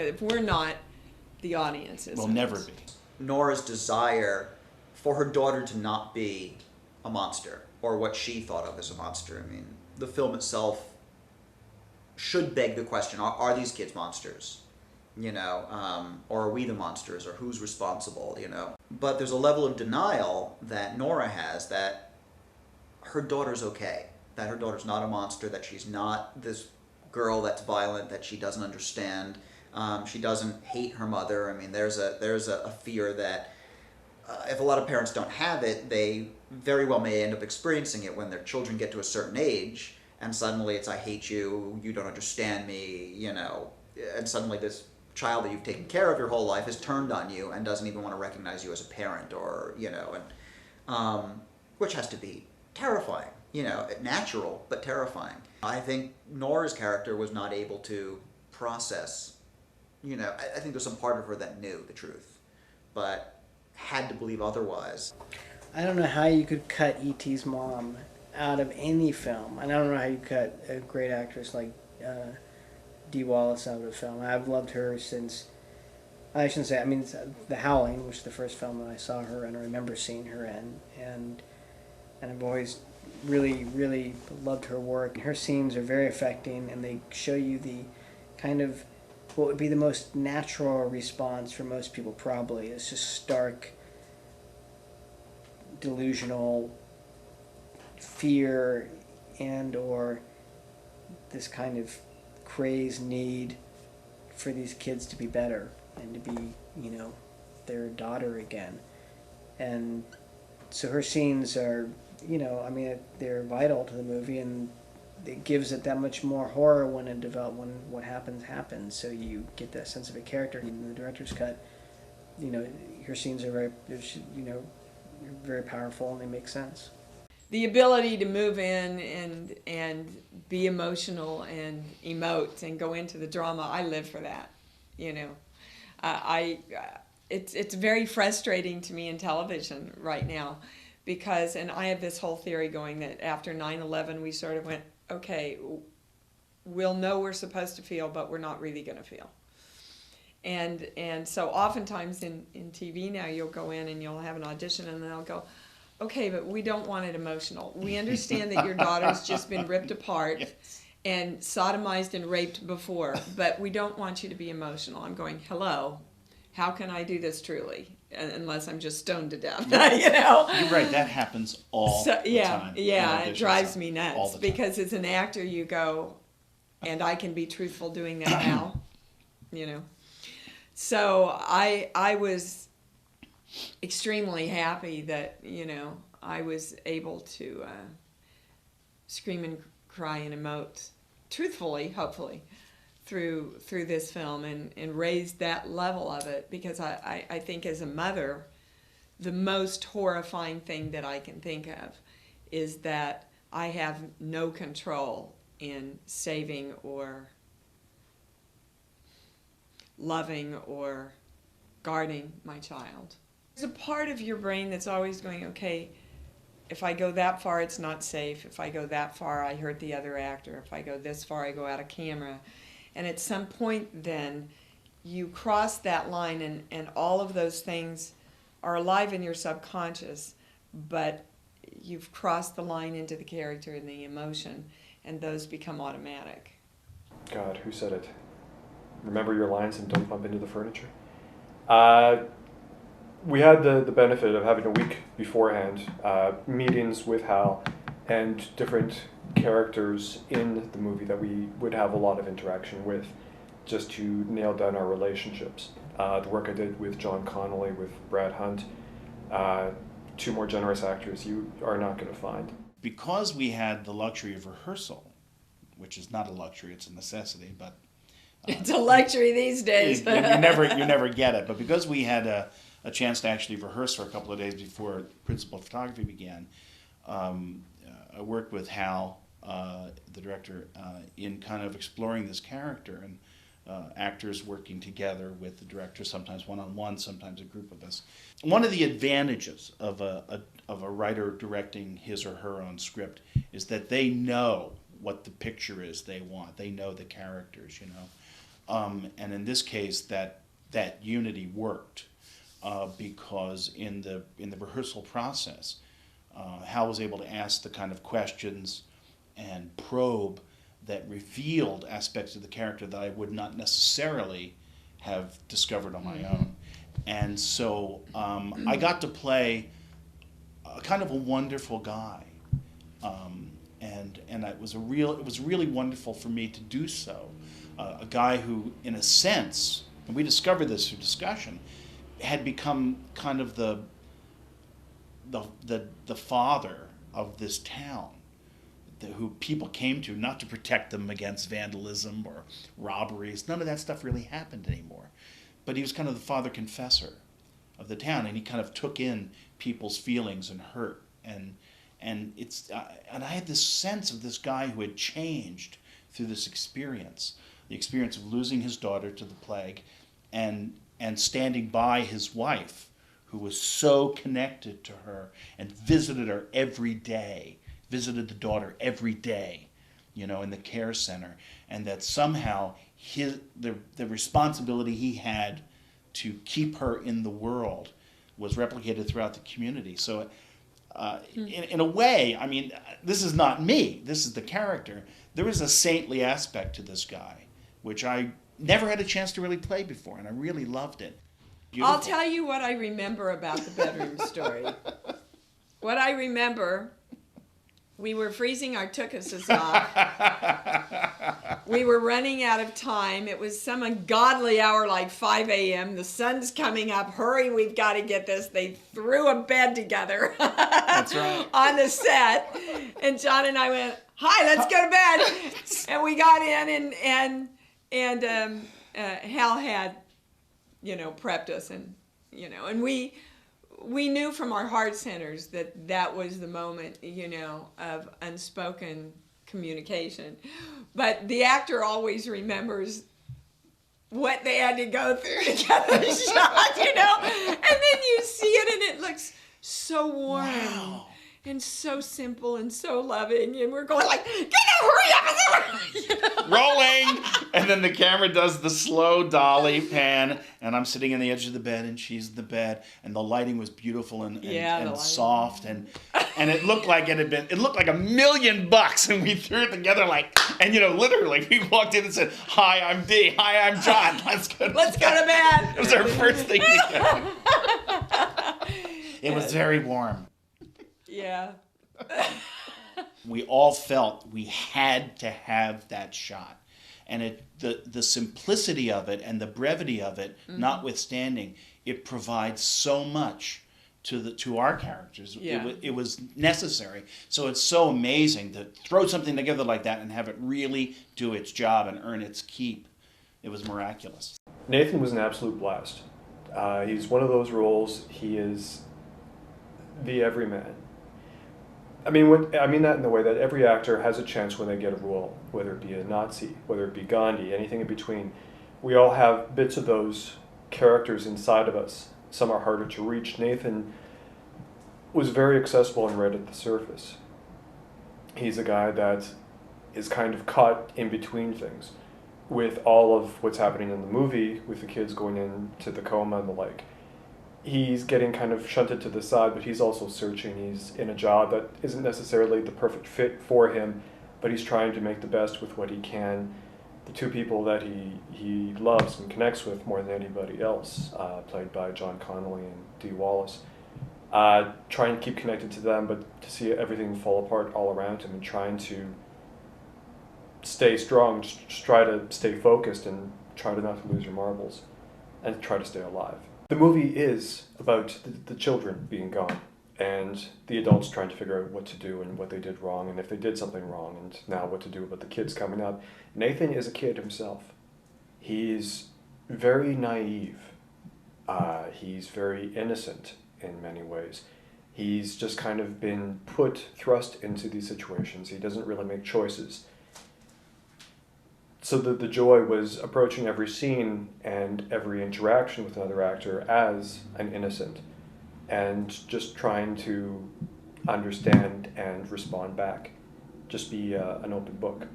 If we're not, the audience isn't. Will never be. Nora's desire for her daughter to not be a monster, or what she thought of as a monster. I mean, the film itself should beg the question, are these kids monsters? You know, or are we the monsters, or who's responsible, you know? But there's a level of denial that Nora has that her daughter's okay, that her daughter's not a monster, that she's not this girl that's violent, that she doesn't understand. She doesn't hate her mother. I mean, there's a fear that if a lot of parents don't have it, they very well may end up experiencing it when their children get to a certain age, and suddenly it's, I hate you, you don't understand me, you know, and suddenly this child that you've taken care of your whole life has turned on you and doesn't even want to recognize you as a parent, or, you know, and which has to be terrifying, you know, natural, but terrifying. I think Nora's character was not able to process, you know, I think there's some part of her that knew the truth, but had to believe otherwise. I don't know how you could cut E.T.'s mom out of any film, and I don't know how you cut a great actress like Dee Wallace out of a film. I've loved her since, I shouldn't say, I mean, The Howling, which is the first film that I saw her in, I remember seeing her in, and I've always really, really loved her work. Her scenes are very affecting, and they show you the kind of what would be the most natural response for most people, probably. It's just stark, delusional fear and or this kind of crazed need for these kids to be better and to be, you know, their daughter again. And so her scenes are, you know, I mean, they're vital to the movie, and it gives it that much more horror when what happens. So you get that sense of a character. In the director's cut, you know, her scenes are very, you know, very powerful, and they make sense. The ability to move in and be emotional and emote and go into the drama, I live for that, you know. It's very frustrating to me in television right now because, and I have this whole theory going that after 9/11 we sort of went, okay, we'll know we're supposed to feel, but we're not really going to feel. And so oftentimes in TV now you'll go in and you'll have an audition and they'll go, okay, but we don't want it emotional. We understand that your daughter's just been ripped apart Yes. and sodomized and raped before, but we don't want you to be emotional. I'm going, hello, how can I do this truly? Unless I'm just stoned to death, you know? You're right, that happens all the time. Yeah, it Auditions, drives me all nuts the time. because as an actor you go, and I can be truthful doing that now, you know? So I was extremely happy that, you know, I was able to scream and cry and emote truthfully, hopefully, through this film and raise that level of it, because I think as a mother, the most horrifying thing that I can think of is that I have no control in saving or loving or guarding my child. There's a part of your brain that's always going, okay, if I go that far, it's not safe. If I go that far, I hurt the other actor. If I go this far, I go out of camera. And at some point then, you cross that line and all of those things are alive in your subconscious, but you've crossed the line into the character and the emotion, and those become automatic. God, who said it? Remember your lines and don't bump into the furniture. We had the benefit of having a week beforehand meetings with Hal and different characters in the movie that we would have a lot of interaction with, just to nail down our relationships. The work I did with John Connolly, with Brad Hunt, two more generous actors you are not going to find. Because we had the luxury of rehearsal, which is not a luxury, it's a necessity, but It's a luxury these days. you never get it. But because we had a chance to actually rehearse for a couple of days before principal photography began, I worked with Hal, the director, in kind of exploring this character, and actors working together with the director, sometimes one-on-one, sometimes a group of us. One of the advantages of a writer directing his or her own script is that they know what the picture is they want. They know the characters, you know. And in this case, that unity worked because in the rehearsal process, Hal was able to ask the kind of questions and probe that revealed aspects of the character that I would not necessarily have discovered on my own. And so I got to play a kind of a wonderful guy. And it was really wonderful for me to do so. A guy who, in a sense, and we discovered this through discussion, had become kind of the father of this town, who people came to not to protect them against vandalism or robberies. None of that stuff really happened anymore. But he was kind of the father confessor of the town, and he kind of took in people's feelings and hurt. And I had this sense of this guy who had changed through this experience, the experience of losing his daughter to the plague, and standing by his wife, who was so connected to her and visited her every day, visited the daughter every day, in the care center, and that somehow the responsibility he had to keep her in the world was replicated throughout the community. So in a way, I mean, this is not me, this is the character. There is a saintly aspect to this guy, which I never had a chance to really play before, and I really loved it. Beautiful. I'll tell you what I remember about the bedroom story. What I remember, we were freezing our tuchuses off. We were running out of time. It was some ungodly hour, like 5 a.m. The sun's coming up. Hurry, we've got to get this. They threw a bed together. That's right. On the set. And John and I went, hi, let's go to bed. And we got in, and Hal had, prepped us, and we knew from our heart centers that was the moment, of unspoken communication. But the actor always remembers what they had to go through to get the shot, And then you see it, and it looks so warm. Wow. And so simple and so loving, and we're going like, get it, hurry up! Rolling, and then the camera does the slow dolly pan, and I'm sitting on the edge of the bed, and she's in the bed, and the lighting was beautiful and soft, and it looked like it looked like $1 million, and we threw it together literally, we walked in and said, hi, I'm Dee, hi, I'm John, let's go to bed. It was our first thing together. It was very warm. Yeah. We all felt we had to have that shot, and the simplicity of it and the brevity of it, notwithstanding, it provides so much to our characters. Yeah. It was necessary. So it's so amazing to throw something together like that and have it really do its job and earn its keep. It was miraculous. Nathan was an absolute blast. He's one of those roles. He is the everyman. I mean that in the way that every actor has a chance when they get a role, whether it be a Nazi, whether it be Gandhi, anything in between. We all have bits of those characters inside of us. Some are harder to reach. Nathan was very accessible and right at the surface. He's a guy that is kind of caught in between things, with all of what's happening in the movie, with the kids going into the coma and the like. He's getting kind of shunted to the side, but he's also searching. He's in a job that isn't necessarily the perfect fit for him, but he's trying to make the best with what he can. The two people that he loves and connects with more than anybody else, played by John Connolly and Dee Wallace, trying to keep connected to them, but to see everything fall apart all around him, and trying to stay strong, just try to stay focused and try to not to lose your marbles and try to stay alive. The movie is about the children being gone and the adults trying to figure out what to do and what they did wrong and if they did something wrong, and now what to do about the kids coming up. Nathan is a kid himself. He's very naive. He's very innocent in many ways. He's just kind of been thrust into these situations. He doesn't really make choices. So the joy was approaching every scene and every interaction with another actor as an innocent, and just trying to understand and respond back. Just be an open book.